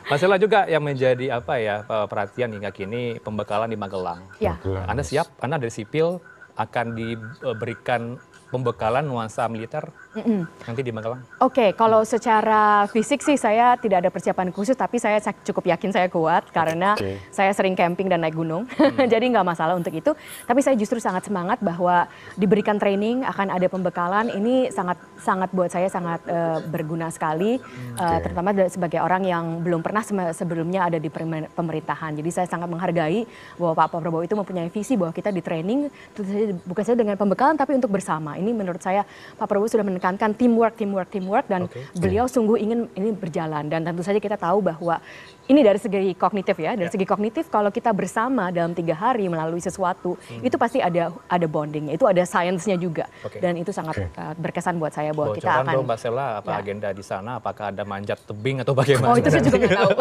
Mas Ella juga yang menjadi apa ya perhatian hingga kini pembekalan di Magelang. Ya. Anda siap? Anda dari sipil akan diberikan pembekalan nuansa militer nanti di Magelang? Oke, kalau secara fisik sih saya tidak ada persiapan khusus, tapi saya cukup yakin saya kuat karena saya sering camping dan naik gunung, jadi nggak masalah untuk itu. Tapi saya justru sangat semangat bahwa diberikan training, akan ada pembekalan, ini sangat buat saya sangat berguna sekali, terutama sebagai orang yang belum pernah sebelumnya ada di pemerintahan. Jadi saya sangat menghargai bahwa Pak Prabowo itu mempunyai visi bahwa kita di training, bukan saja dengan pembekalan tapi untuk bersama. Ini menurut saya Pak Prabowo sudah menekankan teamwork dan beliau sungguh ingin ini berjalan, dan tentu saja kita tahu bahwa ini dari segi kognitif ya, dari segi kognitif kalau kita bersama dalam 3 hari melalui sesuatu itu pasti ada bondingnya, itu ada sainsnya juga, dan itu sangat berkesan buat saya bahwa kita akan. Mbak Sela, apa agenda di sana? Apakah ada manjat tebing atau bagaimana? Oh itu saya juga nggak tahu.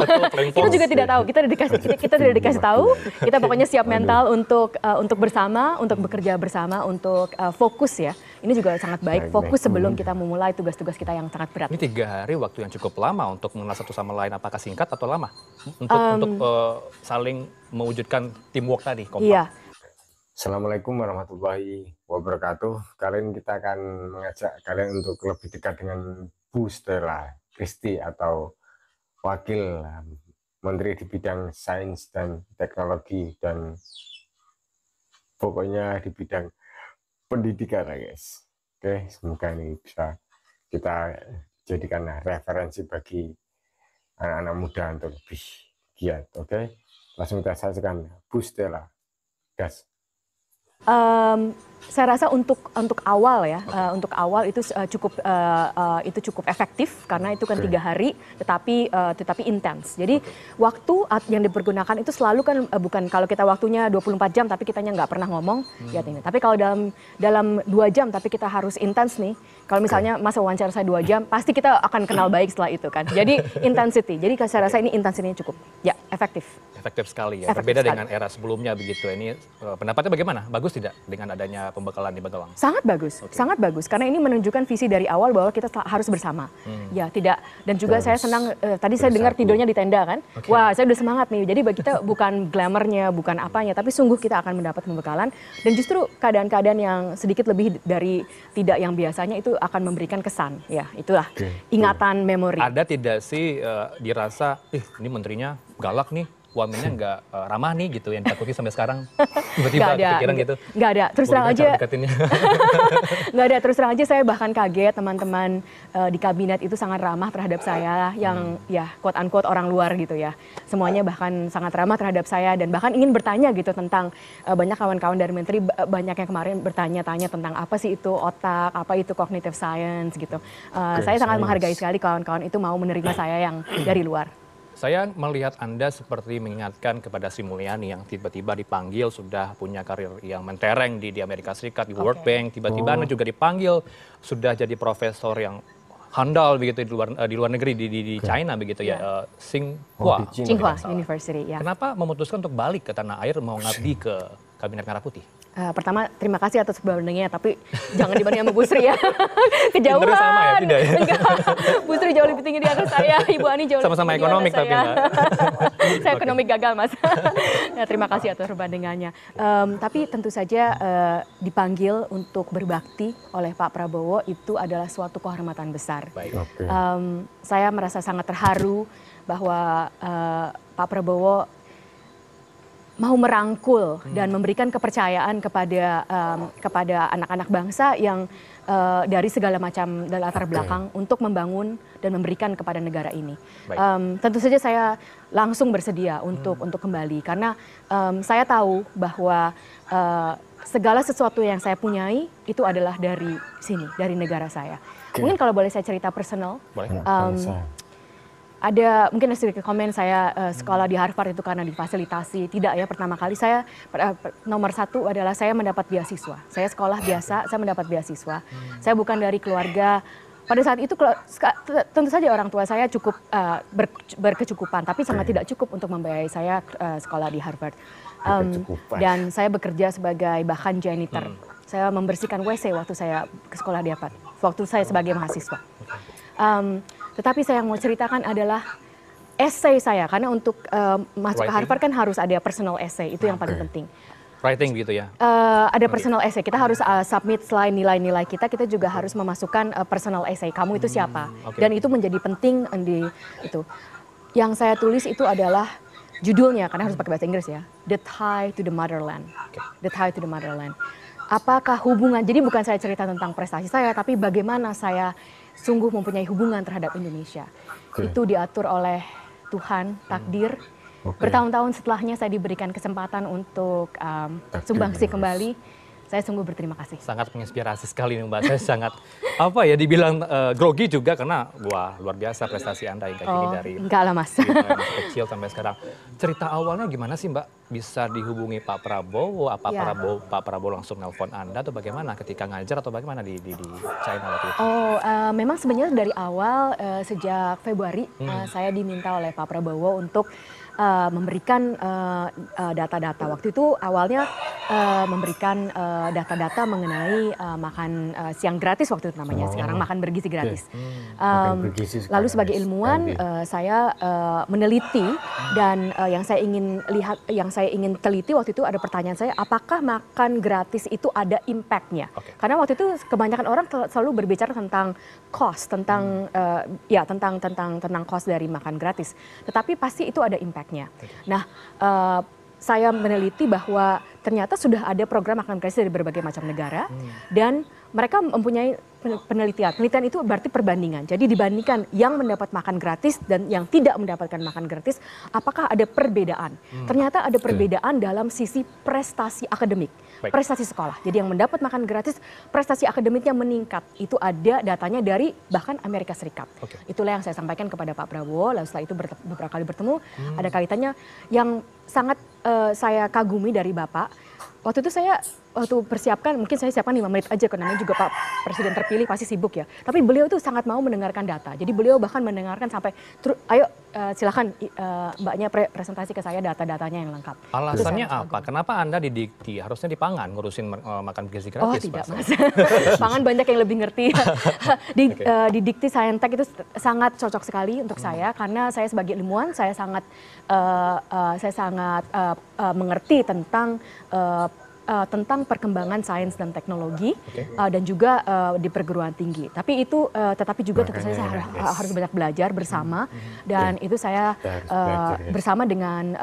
Kita juga tidak tahu. Kita tidak dikasih tahu. Kita pokoknya siap mental untuk bersama, untuk bekerja bersama, untuk fokus ya. Ini juga sangat baik, fokus sebelum kita memulai tugas-tugas kita yang sangat berat. Ini 3 hari waktu yang cukup lama untuk mengenal satu sama lain, apakah singkat atau lama? Untuk saling mewujudkan teamwork tadi, kompak. Iya. Assalamualaikum warahmatullahi wabarakatuh. Kali ini kita akan mengajak kalian untuk lebih dekat dengan Bu Stella Christy atau Wakil Menteri di bidang Sains dan Teknologi, dan pokoknya di bidang pendidikan guys. Oke, semoga ini bisa kita jadikan referensi bagi anak-anak muda untuk lebih giat. Oke, langsung kita saksikan Bu Stella. Gas. Saya rasa untuk awal ya, untuk awal itu cukup efektif karena itu kan 3 hari, tetapi intens. Jadi waktu yang dipergunakan itu selalu kan bukan kalau kita waktunya 24 jam tapi kitanya nggak pernah ngomong, ya ini. Tapi kalau dalam 2 jam tapi kita harus intens nih. Kalau misalnya masa wawancara saya 2 jam, pasti kita akan kenal baik setelah itu kan. Jadi intensity. Jadi saya rasa ini intensitinya cukup, ya efektif. Efektif sekali ya. Berbeda dengan era sebelumnya begitu. Ini pendapatnya bagaimana? Bagus tidak dengan adanya pembekalan di Magelang? Sangat bagus, sangat bagus. Karena ini menunjukkan visi dari awal bahwa kita harus bersama. Ya tidak. Dan juga saya senang tadi saya dengar tidurnya di tenda kan. Wah saya udah semangat nih. Jadi bagi kita bukan glamournya, bukan apanya, tapi sungguh kita akan mendapat pembekalan. Dan justru keadaan-keadaan yang sedikit lebih dari tidak yang biasanya itu akan memberikan kesan. Ya itulah ingatan memori. Ada tidak sih dirasa, ini menterinya galak nih, wamennya nggak ramah nih gitu yang ditakuti sampai sekarang? Tiba-tiba kepikiran gitu? Nggak ada, terus terang aja. Nggak ada, terus terang aja saya bahkan kaget teman-teman di kabinet itu sangat ramah terhadap saya, yang ya quote unquote orang luar gitu ya. Semuanya bahkan sangat ramah terhadap saya dan bahkan ingin bertanya gitu tentang banyak kawan-kawan dari menteri, banyak yang kemarin bertanya-tanya tentang apa sih itu otak, apa itu cognitive science gitu. Saya sangat menghargai sekali kawan-kawan itu mau menerima saya yang dari luar. Saya melihat Anda seperti mengingatkan kepada Sri Mulyani yang tiba-tiba dipanggil sudah punya karir yang mentereng di Amerika Serikat, di World Bank, tiba-tiba Anda juga dipanggil sudah jadi profesor yang handal begitu di luar negeri di China begitu ya, Tsinghua University ya. Kenapa memutuskan untuk balik ke tanah air mau ngabdi ke Kabinet Merah Putih? Pertama terima kasih atas perbandingannya, tapi jangan dibanding sama Bu Sri ya. Kejauhan. Sama ya, tidak ya? Enggak. Bu Sri jauh lebih tinggi di atas saya, Ibu Ani jauh sama-sama lebih tinggi ekonomik tapi saya. Saya ekonomik gagal Mas. Ya, terima kasih atas perbandingannya. Tapi tentu saja dipanggil untuk berbakti oleh Pak Prabowo itu adalah suatu kehormatan besar. Saya merasa sangat terharu bahwa Pak Prabowo mau merangkul dan memberikan kepercayaan kepada anak-anak bangsa yang dari segala macam latar belakang untuk membangun dan memberikan kepada negara ini. Tentu saja saya langsung bersedia untuk kembali karena saya tahu bahwa segala sesuatu yang saya punyai itu adalah dari sini, dari negara saya. Mungkin kalau boleh saya cerita personal. Ada mungkin sedikit komen, saya sekolah di Harvard itu karena difasilitasi. Tidak ya, pertama kali saya nomor 1 adalah saya mendapat beasiswa. Saya sekolah biasa, saya mendapat beasiswa. Saya bukan dari keluarga. Pada saat itu tentu saja orang tua saya cukup berkecukupan, tapi sangat tidak cukup untuk membiayai saya sekolah di Harvard. Dan saya bekerja sebagai bahkan janitor. Saya membersihkan WC waktu saya ke sekolah di Harvard, waktu saya sebagai mahasiswa. Tetapi saya yang mau ceritakan adalah essay saya, karena untuk masuk ke Writing? Harvard kan harus ada personal essay, itu yang paling penting. Writing gitu ya? Ada personal essay, kita harus submit selain nilai-nilai kita juga harus memasukkan personal essay, kamu itu siapa. Dan itu menjadi penting di itu. Yang saya tulis itu adalah judulnya, karena harus pakai bahasa Inggris ya, The Tie to the Motherland. The Tie to the Motherland. Apakah hubungan, jadi bukan saya cerita tentang prestasi saya, tapi bagaimana saya sungguh mempunyai hubungan terhadap Indonesia. Itu diatur oleh Tuhan, takdir. Bertahun-tahun setelahnya saya diberikan kesempatan untuk sumbangsi kembali. Saya sungguh berterima kasih. Sangat menginspirasi sekali nih Mbak. Saya sangat dibilang grogi juga karena wah luar biasa prestasi Anda yang kayak gini dari enggak lah Mas. masih kecil sampai sekarang. Cerita awalnya gimana sih Mbak? Bisa dihubungi Pak Prabowo? Pak Prabowo langsung nelpon Anda atau bagaimana ketika ngajar atau bagaimana di China waktu itu? Memang sebenarnya dari awal sejak Februari saya diminta oleh Pak Prabowo untuk memberikan data-data. Waktu itu awalnya memberikan data-data mengenai makan siang gratis waktu itu namanya. Sekarang makan bergizi gratis. Lalu sebagai ilmuwan saya meneliti dan yang saya ingin lihat, yang saya ingin teliti waktu itu ada pertanyaan saya, apakah makan gratis itu ada impact-nya? Karena waktu itu kebanyakan orang selalu berbicara tentang cost, tentang tentang cost dari makan gratis. Tetapi pasti itu ada impact. Nah, saya meneliti bahwa ternyata sudah ada program makan gratis dari berbagai macam negara dan mereka mempunyai penelitian. Penelitian itu berarti perbandingan. Jadi dibandingkan yang mendapat makan gratis dan yang tidak mendapatkan makan gratis, apakah ada perbedaan? Ternyata ada perbedaan dalam sisi prestasi akademik, prestasi sekolah. Jadi yang mendapat makan gratis, prestasi akademiknya meningkat. Itu ada datanya dari bahkan Amerika Serikat. Itulah yang saya sampaikan kepada Pak Prabowo. Lalu setelah itu beberapa kali bertemu, ada kaitannya yang sangat saya kagumi dari Bapak. Waktu itu saya persiapkan, mungkin saya siapkan 5 menit aja karena juga Pak Presiden terpilih pasti sibuk ya. Tapi beliau itu sangat mau mendengarkan data. Jadi beliau bahkan mendengarkan sampai, ayo silakan Mbaknya presentasi ke saya data-datanya yang lengkap. Alasannya apa? Kenapa Anda di Dikti? Harusnya di Pangan ngurusin makan gizi gratis. Oh tidak Mas, Pangan banyak yang lebih ngerti. Di Dikti Saintek itu sangat cocok sekali untuk saya karena saya sebagai ilmuwan saya sangat mengerti tentang perkembangan sains dan teknologi dan juga di perguruan tinggi. Tapi itu tetapi juga tentu saja saya harus banyak belajar bersama dan itu saya bersama dengan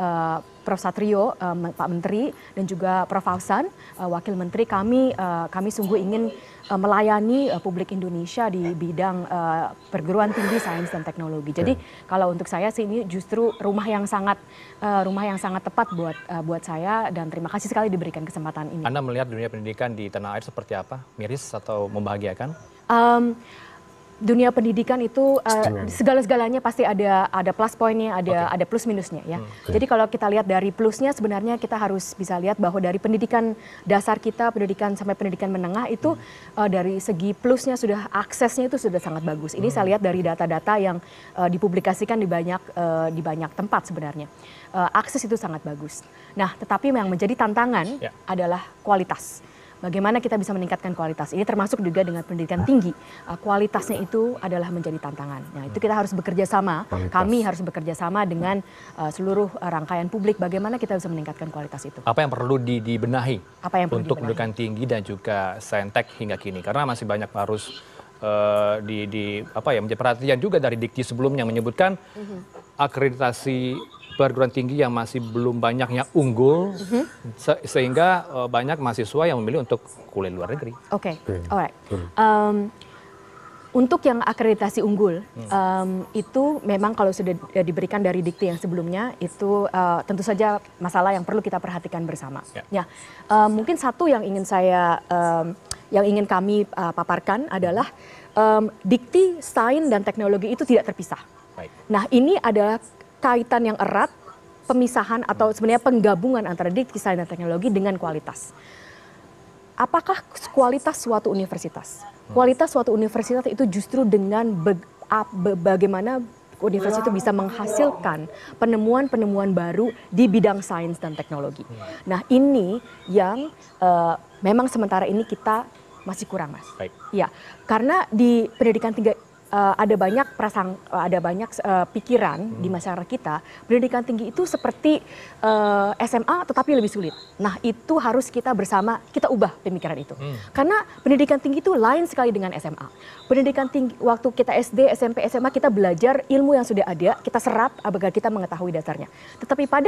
Prof. Satrio, Pak Menteri dan juga Prof. Fausan, Wakil Menteri, kami sungguh ingin melayani publik Indonesia di bidang perguruan tinggi sains dan teknologi. Jadi kalau untuk saya sih ini justru rumah yang sangat tepat buat saya dan terima kasih sekali diberikan kesempatan ini. Anda melihat dunia pendidikan di tanah air seperti apa? Miris atau membahagiakan? Dunia pendidikan itu segala-segalanya pasti ada plus poinnya, ada plus minusnya ya. Jadi kalau kita lihat dari plusnya sebenarnya kita harus bisa lihat bahwa dari pendidikan dasar kita, pendidikan sampai pendidikan menengah itu dari segi plusnya sudah aksesnya itu sudah sangat bagus. Ini saya lihat dari data-data yang dipublikasikan di banyak tempat sebenarnya. Akses itu sangat bagus. Nah, tetapi yang menjadi tantangan adalah kualitas. Bagaimana kita bisa meningkatkan kualitas ini termasuk juga dengan pendidikan tinggi. Kualitasnya itu adalah menjadi tantangan. Nah itu kita harus bekerja sama, kami harus bekerja sama dengan seluruh rangkaian publik bagaimana kita bisa meningkatkan kualitas itu. Apa yang perlu dibenahi untuk pendidikan tinggi dan juga Saintek hingga kini? Karena masih banyak harus menjadi perhatian juga dari Dikti sebelumnya menyebutkan akreditasi perguruan tinggi yang masih belum banyak yang unggul sehingga banyak mahasiswa yang memilih untuk kuliah di luar negeri. Alright. Untuk yang akreditasi unggul itu memang kalau sudah diberikan dari Dikti yang sebelumnya itu tentu saja masalah yang perlu kita perhatikan bersama. Mungkin satu yang ingin kami paparkan adalah Dikti, sains dan teknologi itu tidak terpisah. Nah ini adalah kaitan yang erat, pemisahan atau sebenarnya penggabungan antara Dikti, sains dan teknologi dengan kualitas. Apakah kualitas suatu universitas? Kualitas suatu universitas itu justru dengan bagaimana universitas itu bisa menghasilkan penemuan-penemuan baru di bidang sains dan teknologi. Nah ini yang memang sementara ini kita masih kurang Mas. Ya, karena di pendidikan ada banyak pikiran di masyarakat kita, pendidikan tinggi itu seperti SMA tetapi lebih sulit. Nah, itu harus kita bersama kita ubah pemikiran itu. Karena pendidikan tinggi itu lain sekali dengan SMA. Pendidikan tinggi waktu kita SD, SMP, SMA kita belajar ilmu yang sudah ada, kita serap agar kita mengetahui dasarnya. Tetapi pada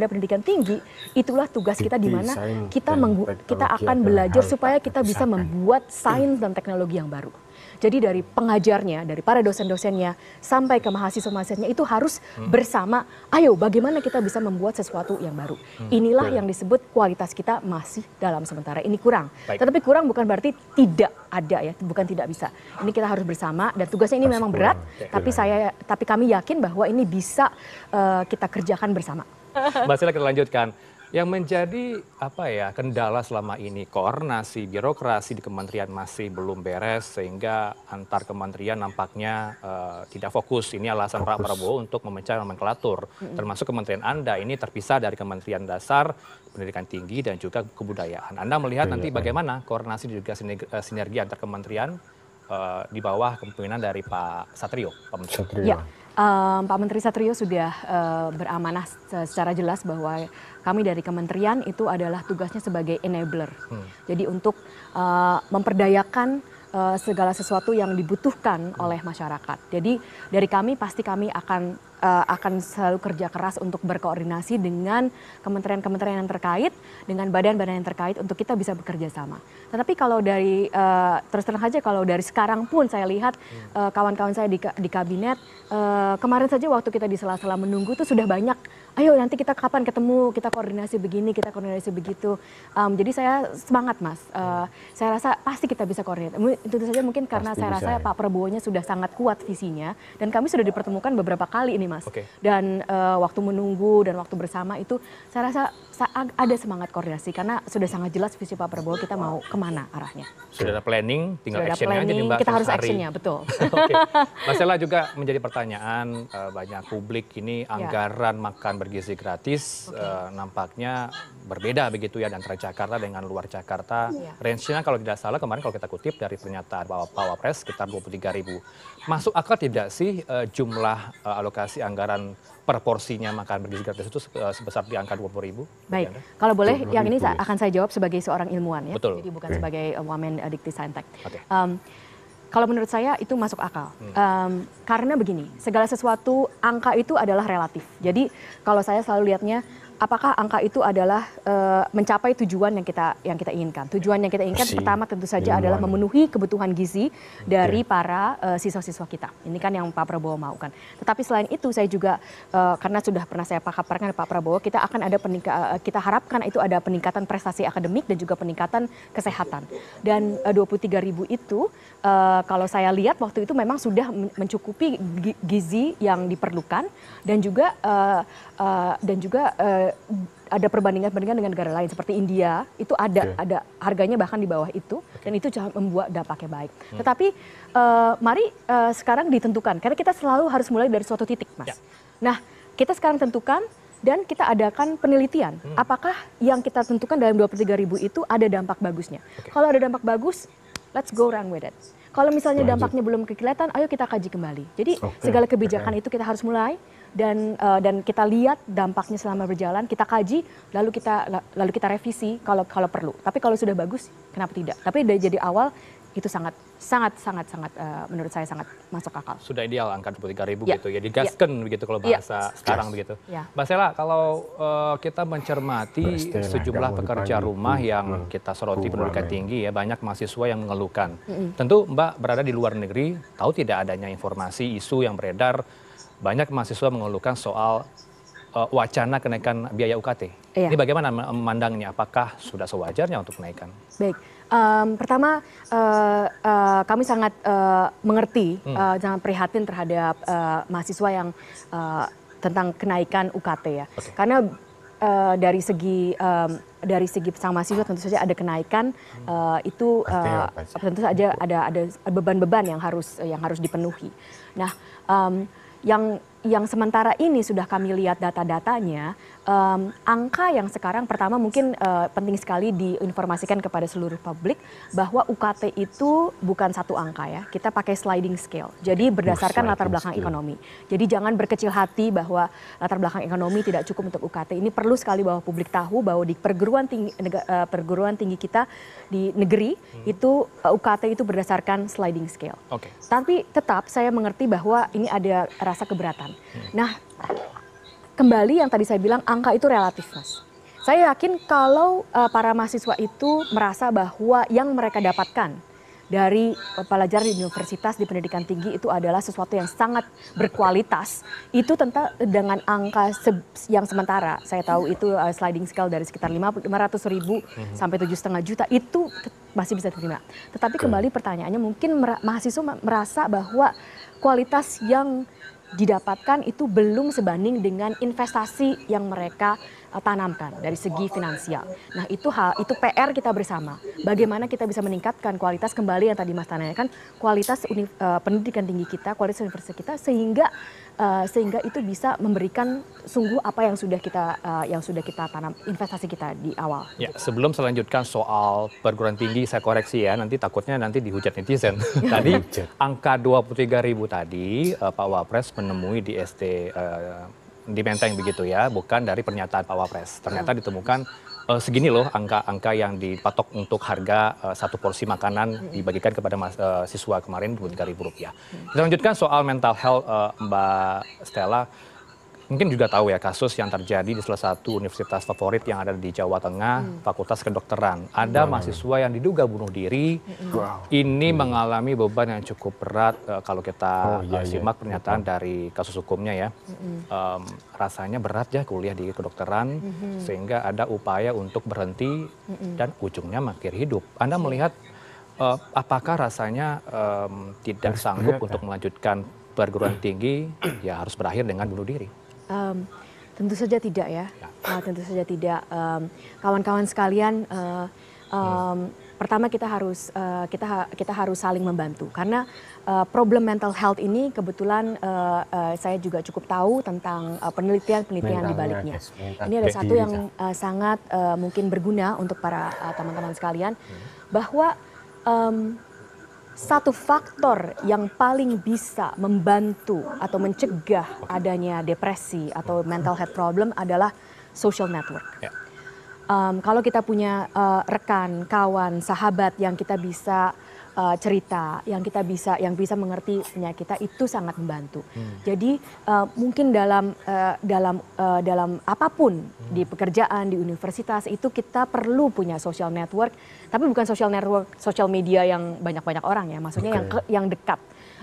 pendidikan tinggi itulah tugas kita di mana kita akan belajar supaya kita bisa membuat sains dan teknologi yang baru. Jadi dari pengajarnya, dari para dosen-dosennya, sampai ke mahasiswa-mahasiswanya itu harus bersama, ayo bagaimana kita bisa membuat sesuatu yang baru. Inilah yang disebut kualitas kita masih dalam sementara. Ini kurang. Tetapi kurang bukan berarti tidak ada ya, bukan tidak bisa. Ini kita harus bersama dan tugasnya ini memang berat, tapi kami yakin bahwa ini bisa kita kerjakan bersama. Mbak Sela, kita lanjutkan. Yang menjadi kendala selama ini, koordinasi birokrasi di kementerian masih belum beres sehingga antar kementerian nampaknya tidak fokus. Ini alasan Pak Prabowo untuk memecah nomenklatur, termasuk kementerian Anda ini terpisah dari Kementerian Dasar, Pendidikan Tinggi dan juga Kebudayaan. Anda melihat nanti bagaimana koordinasi dan juga sinergi antar kementerian di bawah kepemimpinan dari Pak Satrio? Ya. Pak Menteri Satrio sudah beramanah secara jelas bahwa kami dari kementerian itu adalah tugasnya sebagai enabler. Jadi untuk memperdayakan segala sesuatu yang dibutuhkan oleh masyarakat. Jadi dari kami pasti kami akan selalu kerja keras untuk berkoordinasi dengan kementerian-kementerian yang terkait, dengan badan-badan yang terkait untuk kita bisa bekerja sama. Tetapi kalau dari terus terang saja kalau dari sekarang pun saya lihat kawan-kawan saya di kabinet kemarin saja waktu kita di sela-sela menunggu itu sudah banyak. Ayo nanti kita kapan ketemu, kita koordinasi begini, kita koordinasi begitu. Jadi saya semangat Mas. Saya rasa pasti kita bisa koordinasi. Tentu saja mungkin karena pasti saya rasa ya. Pak Prabowo-nya sudah sangat kuat visinya dan kami sudah dipertemukan beberapa kali ini Mas. Dan waktu menunggu dan waktu bersama itu saya rasa ada semangat koordinasi karena sudah sangat jelas visi Pak Prabowo kita mau kemana arahnya. Sudah ada planning, tinggal Sudah actionnya aja nih Mbak. kita harus actionnya, betul. Mas Sela, juga menjadi pertanyaan banyak publik ini anggaran makan bergizi gratis nampaknya berbeda begitu ya antara Jakarta dengan luar Jakarta. Range-nya kalau tidak salah kemarin kalau kita kutip dari pernyataan Pak Wapres sekitar 23.000. Masuk akal tidak sih jumlah alokasi anggaran per porsinya makan bergizi gratis itu sebesar di angka 20.000? Baik, kalau boleh yang ini akan saya jawab sebagai seorang ilmuwan ya, Betul. jadi bukan sebagai Wamen Dikti Saintek. Kalau menurut saya itu masuk akal, karena begini, segala sesuatu angka itu adalah relatif. Jadi kalau saya selalu lihatnya, apakah angka itu adalah mencapai tujuan yang kita inginkan. Tujuan yang kita inginkan pertama tentu saja adalah memenuhi kebutuhan gizi dari para siswa-siswa kita. Ini kan yang Pak Prabowo maukan. Tetapi selain itu saya juga karena sudah pernah saya paparkan Pak Prabowo, kita akan ada kita harapkan itu ada peningkatan prestasi akademik dan juga peningkatan kesehatan. Dan 23.000 itu kalau saya lihat waktu itu memang sudah mencukupi gizi yang diperlukan dan juga ada perbandingan dengan negara lain seperti India itu ada harganya bahkan di bawah itu dan itu membuat dampaknya baik. Tetapi mari sekarang ditentukan karena kita selalu harus mulai dari suatu titik Mas. Nah kita sekarang tentukan dan kita adakan penelitian apakah yang kita tentukan dalam 23.000 itu ada dampak bagusnya. Kalau ada dampak bagus, let's go run with it. Kalau misalnya dampaknya belum kelihatan, ayo kita kaji kembali. Jadi segala kebijakan itu kita harus mulai dan kita lihat dampaknya selama berjalan, kita kaji, lalu kita revisi kalau perlu. Tapi kalau sudah bagus, kenapa tidak? Tapi dari jadi awal itu sangat menurut saya sangat masuk akal. Sudah ideal angka 23.000 gitu ya, digaskan begitu kalau bahasa sekarang begitu. Mbak Sela, kalau kita mencermati sejumlah pekerja rumah yang kita soroti pendidikan tinggi ya, banyak mahasiswa yang mengeluhkan. Tentu Mbak berada di luar negeri, tahu tidak adanya informasi isu yang beredar, banyak mahasiswa mengeluhkan soal wacana kenaikan biaya UKT. Ini bagaimana memandangnya? Apakah sudah sewajarnya untuk kenaikan? Baik. Pertama kami sangat mengerti, sangat prihatin terhadap mahasiswa yang tentang kenaikan UKT ya. Karena dari segi sang mahasiswa tentu saja ada kenaikan itu tentu saja ada beban-beban yang harus dipenuhi. Nah, yang sementara ini sudah kami lihat data-datanya, angka yang sekarang pertama mungkin penting sekali diinformasikan kepada seluruh publik bahwa UKT itu bukan satu angka ya, kita pakai sliding scale. Jadi berdasarkan latar belakang ekonomi. Jadi jangan berkecil hati bahwa latar belakang ekonomi tidak cukup untuk UKT. Ini perlu sekali bahwa publik tahu bahwa di perguruan tinggi kita di negeri itu UKT itu berdasarkan sliding scale. Tapi tetap saya mengerti bahwa ini ada rasa keberatan. Nah, kembali yang tadi saya bilang angka itu relatif, Mas. Saya yakin kalau para mahasiswa itu merasa bahwa yang mereka dapatkan dari pelajaran di universitas, di pendidikan tinggi itu adalah sesuatu yang sangat berkualitas. Itu tentu dengan angka yang sementara, saya tahu itu sliding scale dari sekitar 500.000 sampai 7,5 juta, itu masih bisa diterima. Tetapi kembali pertanyaannya mungkin mahasiswa merasa bahwa kualitas yang didapatkan itu belum sebanding dengan investasi yang mereka tanamkan dari segi finansial. Nah itu PR kita bersama. Bagaimana kita bisa meningkatkan kualitas kembali yang tadi Mas tanyakan, kualitas pendidikan tinggi kita, kualitas universitas kita sehingga itu bisa memberikan sungguh apa yang sudah kita tanam, investasi kita di awal. Ya, sebelum saya lanjutkan soal perguruan tinggi, saya koreksi ya, nanti takutnya nanti dihujat netizen. Tadi angka 23.000 tadi Pak Wapres menemui di di Menteng begitu ya, bukan dari pernyataan Pak Wapres. Ternyata ditemukan segini loh angka yang dipatok untuk harga satu porsi makanan dibagikan kepada siswa kemarin Rp23.000. Kita lanjutkan soal mental health, Mbak Stella. Mungkin juga tahu ya kasus yang terjadi di salah satu universitas favorit yang ada di Jawa Tengah, Fakultas Kedokteran. Ada mahasiswa yang diduga bunuh diri. Ini mengalami beban yang cukup berat kalau kita simak pernyataan dari kasus hukumnya ya. Rasanya berat ya kuliah di kedokteran, sehingga ada upaya untuk berhenti dan ujungnya mengakhiri hidup. Anda melihat apakah rasanya tidak sanggup untuk melanjutkan perguruan tinggi, ya harus berakhir dengan bunuh diri? Tentu saja tidak ya, tentu saja tidak. Kawan-kawan sekalian, pertama kita harus saling membantu karena problem mental health ini kebetulan saya juga cukup tahu tentang penelitian di baliknya. Ini ada satu yang sangat mungkin berguna untuk para teman-teman sekalian, bahwa satu faktor yang paling bisa membantu atau mencegah adanya depresi atau mental health problem adalah social network. Kalau kita punya rekan, kawan, sahabat yang kita bisa cerita, yang bisa mengerti penyakit kita, itu sangat membantu. Jadi mungkin dalam apapun di pekerjaan, di universitas itu kita perlu punya social network, tapi bukan social network, social media yang banyak-banyak orang ya, maksudnya yang dekat.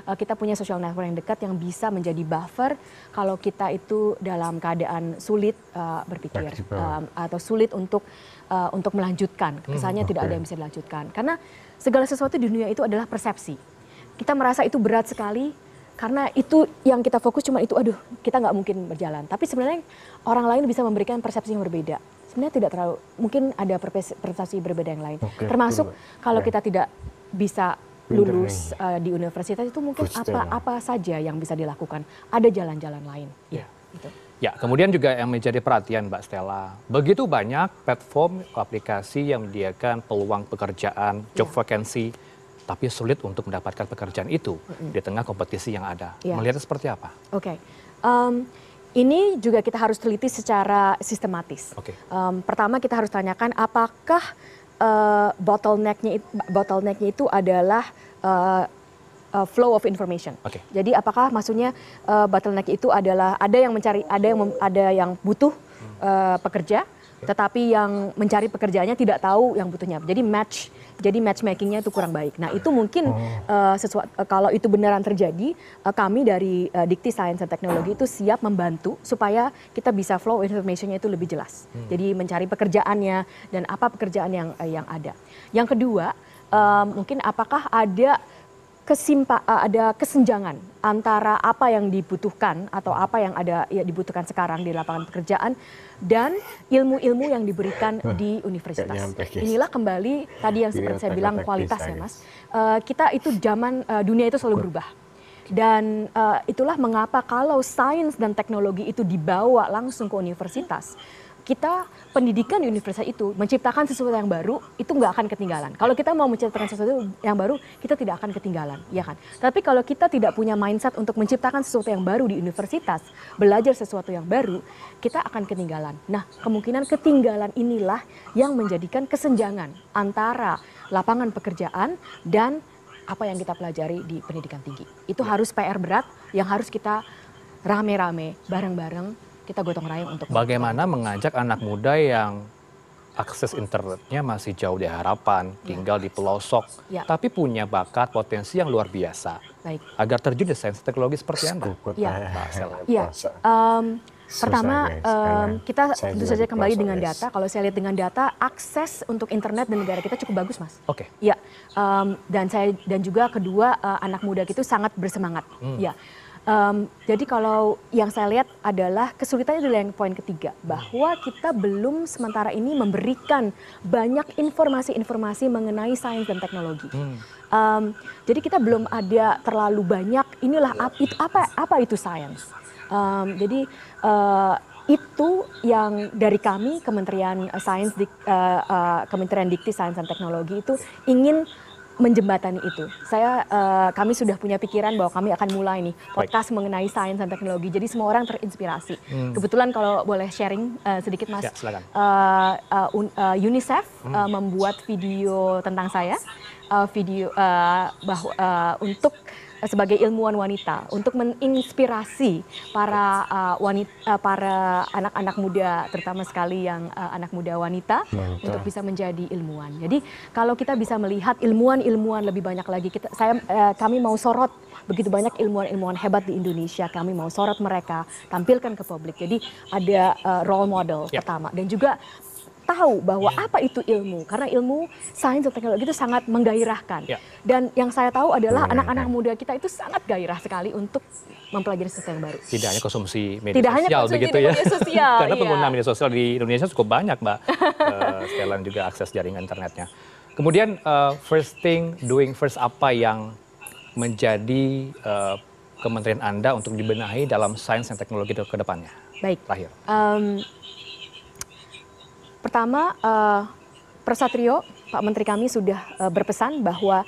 Kita punya social network yang dekat yang bisa menjadi buffer kalau kita itu dalam keadaan sulit berpikir atau sulit untuk melanjutkan, kesannya tidak ada yang bisa dilanjutkan. Karena segala sesuatu di dunia itu adalah persepsi. Kita merasa itu berat sekali karena itu yang kita fokus cuma itu, aduh kita nggak mungkin berjalan. Tapi sebenarnya orang lain bisa memberikan persepsi yang berbeda. Sebenarnya tidak terlalu, mungkin ada persepsi berbeda yang lain. Termasuk kalau kita tidak bisa lulus di universitas itu mungkin apa saja yang bisa dilakukan. Ada jalan-jalan lain. Gitu. Ya, kemudian juga yang menjadi perhatian Mbak Stella, begitu banyak platform aplikasi yang menyediakan peluang pekerjaan, job vacancy, tapi sulit untuk mendapatkan pekerjaan itu di tengah kompetisi yang ada. Melihatnya seperti apa? Ini juga kita harus teliti secara sistematis. Pertama kita harus tanyakan apakah bottleneck-nya itu adalah flow of information. Jadi apakah maksudnya bottleneck itu adalah ada yang mencari, ada yang butuh pekerja, tetapi yang mencari pekerjaannya tidak tahu yang butuhnya. Jadi matchmakingnya itu kurang baik. Nah itu mungkin kalau itu beneran terjadi, kami dari Dikti Sains dan Teknologi itu siap membantu supaya kita bisa flow informationnya itu lebih jelas. Jadi mencari pekerjaannya dan apa pekerjaan yang ada. Yang kedua, mungkin apakah ada kesenjangan antara apa yang dibutuhkan atau apa yang dibutuhkan sekarang di lapangan pekerjaan dan ilmu-ilmu yang diberikan di universitas. Inilah kembali tadi yang seperti saya bilang kualitas ya Mas. Kita itu dunia itu selalu berubah. Dan itulah mengapa kalau sains dan teknologi itu dibawa langsung ke universitas, kita pendidikan di universitas itu menciptakan sesuatu yang baru itu nggak akan ketinggalan. Kalau kita mau menciptakan sesuatu yang baru, kita tidak akan ketinggalan, ya kan? Tapi kalau kita tidak punya mindset untuk menciptakan sesuatu yang baru di universitas, belajar sesuatu yang baru, kita akan ketinggalan. Nah, kemungkinan ketinggalan inilah yang menjadikan kesenjangan antara lapangan pekerjaan dan apa yang kita pelajari di pendidikan tinggi. Itu harus PR berat yang harus kita rame-rame, bareng-bareng, kita gotong royong untuk Bagaimana mengajak anak muda yang akses internetnya masih jauh dari harapan, tinggal di pelosok, tapi punya bakat potensi yang luar biasa, agar terjun di sains teknologi seperti Anda? Pertama, kita tentu saja kembali dengan data. Kalau saya lihat dengan data, akses untuk internet di negara kita cukup bagus, Mas. Oke. Ya, dan juga kedua, anak muda itu sangat bersemangat. Ya. Jadi kalau yang saya lihat adalah kesulitannya adalah yang poin ketiga, bahwa kita belum sementara ini memberikan banyak informasi-informasi mengenai sains dan teknologi. Jadi kita belum ada terlalu banyak inilah apa itu sains. Jadi itu yang dari kami Kementerian Kementerian Dikti Sains dan Teknologi itu ingin menjembatani itu. Kami sudah punya pikiran bahwa kami akan mulai nih podcast mengenai sains dan teknologi. Jadi semua orang terinspirasi. Kebetulan kalau boleh sharing sedikit, Mas. Ya, silakan. UNICEF membuat video tentang saya, untuk sebagai ilmuwan wanita, untuk menginspirasi para anak-anak muda, terutama sekali yang anak muda wanita, untuk bisa menjadi ilmuwan. Jadi kalau kita bisa melihat ilmuwan lebih banyak lagi, kami mau sorot begitu banyak ilmuwan hebat di Indonesia, kami mau sorot mereka, tampilkan ke publik. Jadi ada role model pertama, dan juga tahu bahwa apa itu ilmu, karena ilmu sains dan teknologi itu sangat menggairahkan. Dan yang saya tahu adalah anak-anak muda kita itu sangat gairah sekali untuk mempelajari sesuatu yang baru. Tidak hanya konsumsi media sosial, begitu ya. Karena pengguna media sosial di Indonesia cukup banyak, Mbak. Sekalian juga akses jaringan internetnya. Kemudian first thing doing first, apa yang menjadi kementerian Anda untuk dibenahi dalam sains dan teknologi ke depannya? Baik. Terakhir. Pertama, Persatrio, Pak Menteri kami sudah berpesan bahwa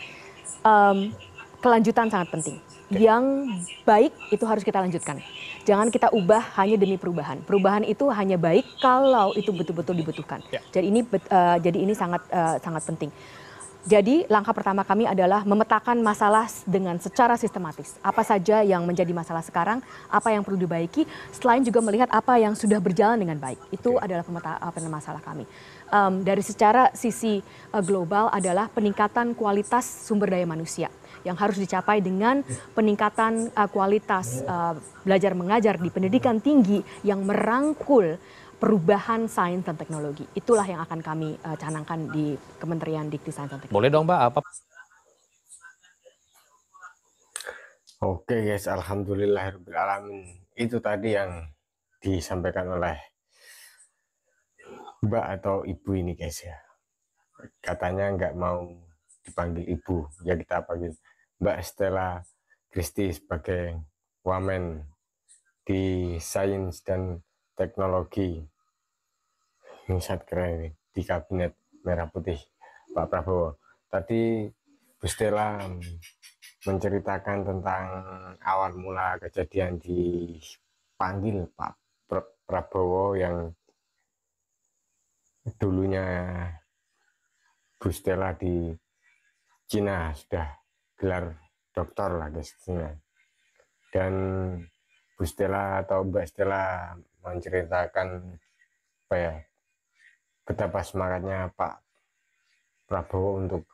kelanjutan sangat penting. Yang baik itu harus kita lanjutkan. Jangan kita ubah hanya demi perubahan. Perubahan itu hanya baik kalau itu betul-betul dibutuhkan. Jadi ini sangat penting. Jadi langkah pertama kami adalah memetakan masalah dengan secara sistematis. Apa saja yang menjadi masalah sekarang, apa yang perlu dibaiki, selain juga melihat apa yang sudah berjalan dengan baik. Itu adalah pemetaan masalah kami. Dari secara sisi global adalah peningkatan kualitas sumber daya manusia yang harus dicapai dengan peningkatan kualitas belajar mengajar di pendidikan tinggi yang merangkul perubahan sains dan teknologi. Itulah yang akan kami canangkan di Kementerian Dikti Sains dan Teknologi. Boleh dong, Mbak, apa? Oke guys, alhamdulillahirrahmanirrahim. Itu tadi yang disampaikan oleh Mbak atau Ibu ini guys ya. Katanya nggak mau dipanggil Ibu, ya kita panggil Mbak Stella Christy sebagai Wamen di Sains dan Teknologi. Ini saat keren di Kabinet Merah Putih Pak Prabowo. Tadi Bu Stella menceritakan tentang awal mula kejadian dipanggil Pak Prabowo yang dulunya Bu Stella di Cina sudah gelar doktor lah guys. Dan Bu Stella atau Mbak Stella menceritakan apa ya, betapa semangatnya Pak Prabowo untuk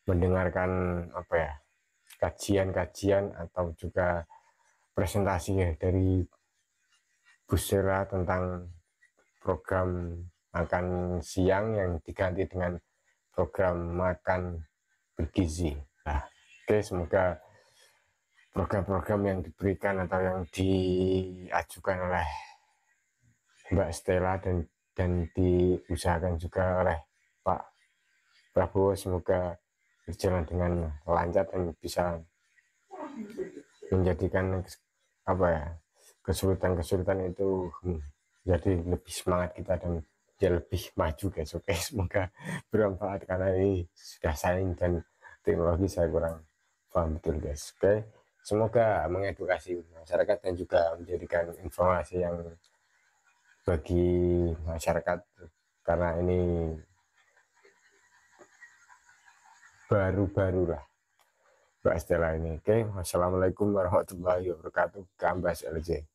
mendengarkan apa ya, kajian-kajian atau juga presentasi ya, dari Bu Stella tentang program makan siang yang diganti dengan program makan bergizi. Nah, oke, semoga program-program yang diberikan atau yang diajukan oleh Mbak Stella dan diusahakan juga oleh Pak Prabowo semoga berjalan dengan lancar dan bisa menjadikan apa ya, kesulitan-kesulitan itu jadi lebih semangat kita dan dia lebih maju guys. Oke, semoga bermanfaat karena ini sudah sains dan teknologi saya kurang paham betul guys. Oke, semoga mengedukasi masyarakat dan juga menjadikan informasi yang bagi masyarakat karena ini baru-baru lah Mbak Stella ini. Oke, wassalamualaikum warahmatullahi wabarakatuh. Kambas LJ.